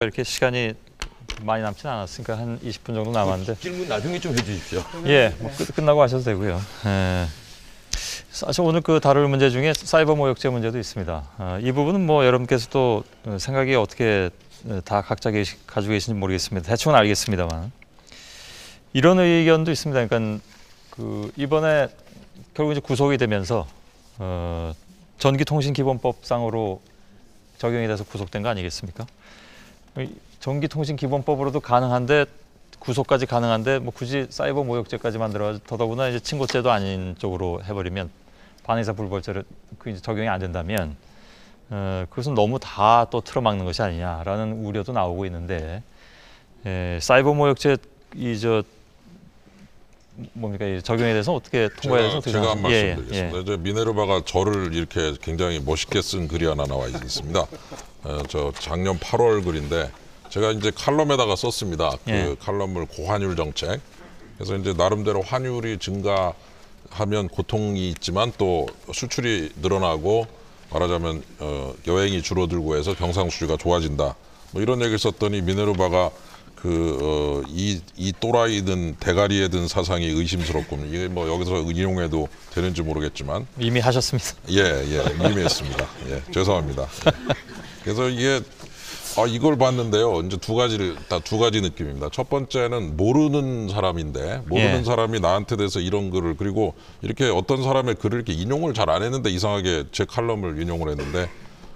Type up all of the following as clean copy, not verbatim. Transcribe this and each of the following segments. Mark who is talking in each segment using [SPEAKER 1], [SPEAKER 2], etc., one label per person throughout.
[SPEAKER 1] 이렇게 시간이 많이 남진 않았으니까 한 20분 정도 남았는데
[SPEAKER 2] 질문 나중에 좀 해주십시오.
[SPEAKER 1] 예, 뭐 끝나고 하셔도 되고요. 예. 사실 오늘 다룰 문제 중에 사이버 모욕죄 문제도 있습니다. 이 부분은 뭐 여러분께서도 생각이 어떻게 다 각자 가지고 계신지 모르겠습니다. 대충은 알겠습니다만 이런 의견도 있습니다. 그러니까 이번에 결국 이제 구속이 되면서 전기통신기본법상으로 적용이 돼서 구속된 거 아니겠습니까? 전기통신기본법으로도 가능한데 구속까지 가능한데 뭐 굳이 사이버 모욕죄까지 만들어 더더구나 이제 친고죄도 아닌 쪽으로 해버리면 반의사 불벌죄를 이제 적용이 안 된다면 그것은 너무 다 또 틀어막는 것이 아니냐라는 우려도 나오고 있는데 사이버 모욕죄 뭡니까 이 적용에 대해서 어떻게 통과에 대해서
[SPEAKER 3] 제가 한 말씀드리겠습니다. 이제 미네르바가 저를 이렇게 굉장히 멋있게 쓴 글이 하나 나와 있습니다. 저 작년 8월 글인데 제가 이제 칼럼에다가 썼습니다. 그 칼럼을 고환율 정책. 그래서 이제 나름대로 환율이 증가하면 고통이 있지만 또 수출이 늘어나고 말하자면 여행이 줄어들고 해서 경상수지가 좋아진다. 뭐 이런 얘기를 썼더니 미네르바가 이 또라이든 대가리에 든 사상이 의심스럽군. 이게 뭐 여기서 인용해도 되는지 모르겠지만
[SPEAKER 1] 이미 하셨습니다.
[SPEAKER 3] 예, 이미 했습니다. 예, 죄송합니다. 예. 그래서 이게 이걸 봤는데요. 이제 두 가지 느낌입니다. 첫 번째는 모르는 사람인데 모르는 사람이 나한테 대해서 이런 글을 그리고 이렇게 어떤 사람의 글을 이렇게 인용을 잘 안 했는데 이상하게 제 칼럼을 인용을 했는데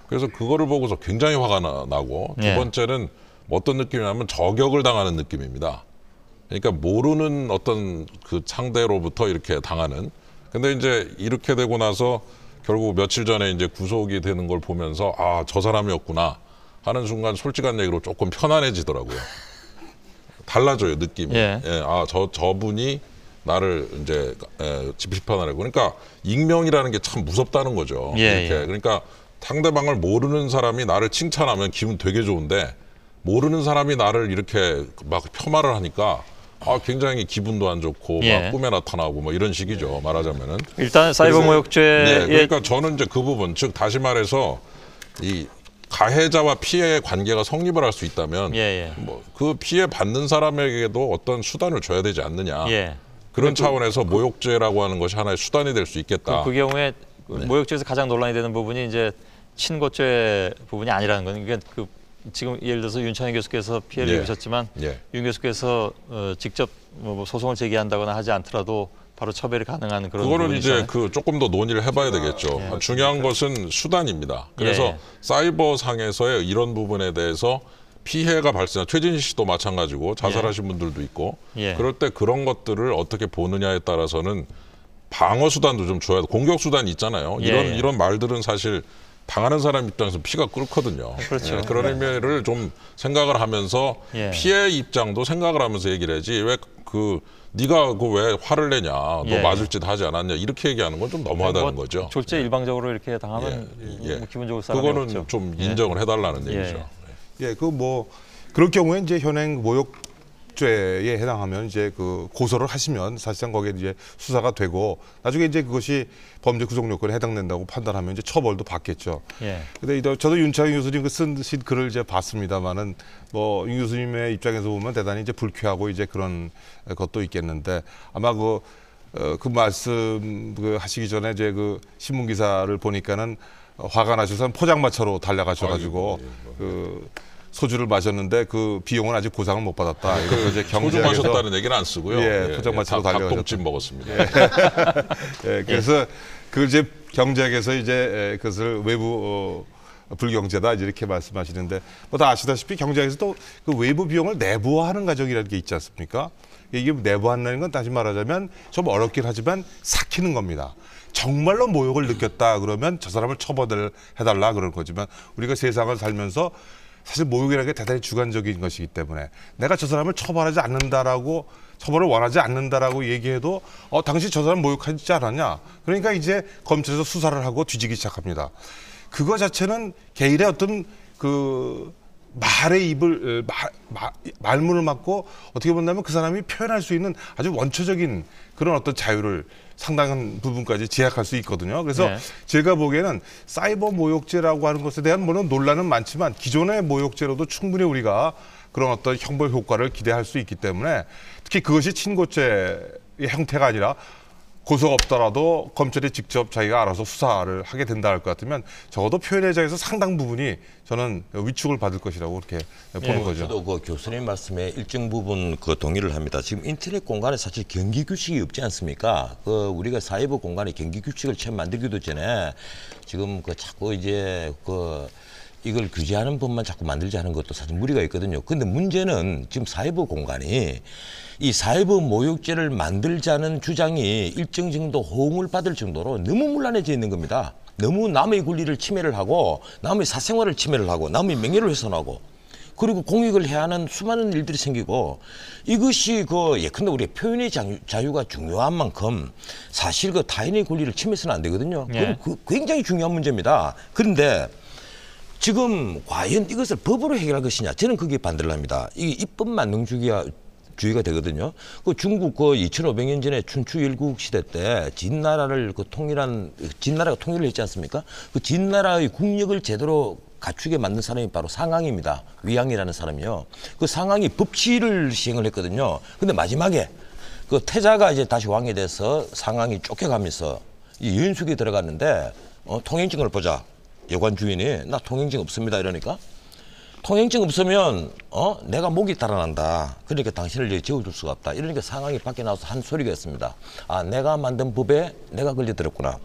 [SPEAKER 3] 그래서 그거를 보고서 굉장히 화가 나고 두 번째는 어떤 느낌이냐면 저격을 당하는 느낌입니다. 그러니까 모르는 어떤 그 상대로부터 이렇게 당하는. 근데 이제 이렇게 되고 나서 결국 며칠 전에 이제 구속이 되는 걸 보면서 저 사람이었구나 하는 순간 솔직한 얘기로 조금 편안해지더라고요. 달라져요, 느낌이. 저분이 나를 이제 비판하려고. 그러니까 익명이라는 게 참 무섭다는 거죠. 이렇게. 그러니까 상대방을 모르는 사람이 나를 칭찬하면 기분 되게 좋은데 모르는 사람이 나를 이렇게 막 폄하를 하니까 굉장히 기분도 안 좋고 막 꿈에 나타나고 뭐 이런 식이죠. 말하자면은.
[SPEAKER 1] 일단 사이버 모욕죄.
[SPEAKER 3] 그러니까 저는 이제 그 부분, 즉 다시 말해서 이 가해자와 피해의 관계가 성립을 할 수 있다면 뭐 그 피해 받는 사람에게도 어떤 수단을 줘야 되지 않느냐. 그런 차원에서 모욕죄라고 하는 것이 하나의 수단이 될 수 있겠다.
[SPEAKER 1] 그 경우에 모욕죄에서 가장 논란이 되는 부분이 이제 친고죄 부분이 아니라는 거는 그러니까 지금 예를 들어서 윤창현 교수께서 피해를 입으셨지만 윤 교수께서 직접 뭐 소송을 제기한다거나 하지 않더라도 바로 처벌이 가능한 그런
[SPEAKER 3] 그거는
[SPEAKER 1] 부분이잖아요.
[SPEAKER 3] 이제 조금 더 논의를 해봐야 되겠죠. 중요한 것은 수단입니다. 그래서 사이버 상에서의 이런 부분에 대해서 피해가 발생한 최진실 씨도 마찬가지고 자살하신 분들도 있고 그럴 때 그런 것들을 어떻게 보느냐에 따라서는 방어 수단도 좀 줘야 돼. 공격 수단이 있잖아요. 이런 말들은 사실 당하는 사람 입장에서 피가 끓거든요.
[SPEAKER 1] 그렇죠.
[SPEAKER 3] 그런 의미를 좀 생각을 하면서 피해 입장도 생각을 하면서 얘기를 해야지 네가 왜 화를 내냐, 너 맞을 짓 하지 않았냐 이렇게 얘기하는 건 좀 너무하다는 거죠.
[SPEAKER 1] 졸제 일방적으로 이렇게 당하면 뭐 기분 좋을 사람이
[SPEAKER 3] 그거는
[SPEAKER 1] 없죠.
[SPEAKER 3] 좀 인정을 해달라는 얘기죠.
[SPEAKER 4] 그럴 경우에 이제 현행 모욕죄에 해당하면 이제 고소를 하시면 사실상 거기에 이제 수사가 되고 나중에 이제 그것이 범죄 구속 요건에 해당된다고 판단하면 이제 처벌도 받겠죠. 근데 저도 윤창현 교수님 쓰신 글을 이제 봤습니다만은 뭐 윤 교수님의 입장에서 보면 대단히 이제 불쾌하고 이제 그런 것도 있겠는데 아마 그 말씀 하시기 전에 이제 신문 기사를 보니까는 화가 나셔서 포장마차로 달려가셔가지고 소주를 마셨는데 그 비용은 아직 보상을 못 받았다. 이제
[SPEAKER 3] 소주 마셨다는 얘기는 안 쓰고요.
[SPEAKER 4] 포장마차로 달려가셨다.
[SPEAKER 3] 닭똥집 먹었습니다.
[SPEAKER 4] 그래서 그걸 이제 경제학에서 이제 그것을 외부 불경제다 이렇게 말씀하시는데 뭐 다 아시다시피 경제학에서 또 그 외부 비용을 내부화하는 과정이라는 게 있지 않습니까? 이게 내부화한다는 건 다시 말하자면 좀 어렵긴 하지만 삭히는 겁니다. 정말로 모욕을 느꼈다 그러면 저 사람을 처벌을 해달라 그런 거지만 우리가 세상을 살면서 사실 모욕이라는 게 대단히 주관적인 것이기 때문에 내가 저 사람을 처벌하지 않는다라고 처벌을 원하지 않는다라고 얘기해도 당신 저 사람 모욕하지 않았냐? 그러니까 이제 검찰에서 수사를 하고 뒤지기 시작합니다. 그거 자체는 개인의 어떤 말의 입을 말문을 막고 어떻게 본다면 그 사람이 표현할 수 있는 아주 원초적인 그런 어떤 자유를 상당한 부분까지 제약할 수 있거든요. 그래서
[SPEAKER 1] 네.
[SPEAKER 4] 제가 보기에는 사이버 모욕죄라고 하는 것에 대한 물론 논란은 많지만 기존의 모욕죄로도 충분히 우리가 그런 어떤 형벌 효과를 기대할 수 있기 때문에 특히 그것이 친고죄의 형태가 아니라 고소가 없더라도 검찰이 직접 자기가 알아서 수사를 하게 된다 할 것 같으면 적어도 표현의 자유에서 상당 부분이 저는 위축을 받을 것이라고 그렇게 보는 거죠.
[SPEAKER 2] 저도 그 교수님 말씀에 일정 부분 그 동의를 합니다. 지금 인터넷 공간에 사실 경기 규칙이 없지 않습니까? 그 우리가 사이버 공간에 경기 규칙을 처음 만들기도 전에 지금 그 자꾸 이제 그 이걸 규제하는 법만 자꾸 만들자 하는 것도 사실 무리가 있거든요. 근데 문제는 지금 사이버 공간이 이 사이버 모욕죄를 만들자는 주장이 일정 정도 호응을 받을 정도로 너무 문란해져 있는 겁니다. 너무 남의 권리를 침해를 하고 남의 사생활을 침해를 하고 남의 명예를 훼손하고 그리고 공익을 해야 하는 수많은 일들이 생기고 이것이 그 예컨대 우리 표현의 자유가 중요한 만큼 사실 그 타인의 권리를 침해서는 안 되거든요.
[SPEAKER 1] 예.
[SPEAKER 2] 그건 굉장히 중요한 문제입니다. 그런데 지금 과연 이것을 법으로 해결할 것이냐? 저는 그게 반대를 합니다. 이게 입법 만능주의가 되거든요. 그 중국 그 2,500년 전에 춘추 일국 시대 때 진나라를 그 진나라가 통일을 했지 않습니까? 그 진나라의 국력을 제대로 갖추게 만든 사람이 바로 상황입니다. 위양이라는 사람이요. 그 상황이 법치를 시행을 했거든요. 근데 마지막에 그 태자가 이제 다시 왕이 돼서 상황이 쫓겨가면서 이 연숙이 들어갔는데 통행증을 보자. 여관 주인이 나 통행증 없습니다 이러니까 통행증 없으면 내가 목이 달아난다. 그러니까 당신을 이제 재워줄 수가 없다. 이러니까 상황이 밖에 나와서 한 소리가 있습니다. 아 내가 만든 법에 내가 걸려들었구나.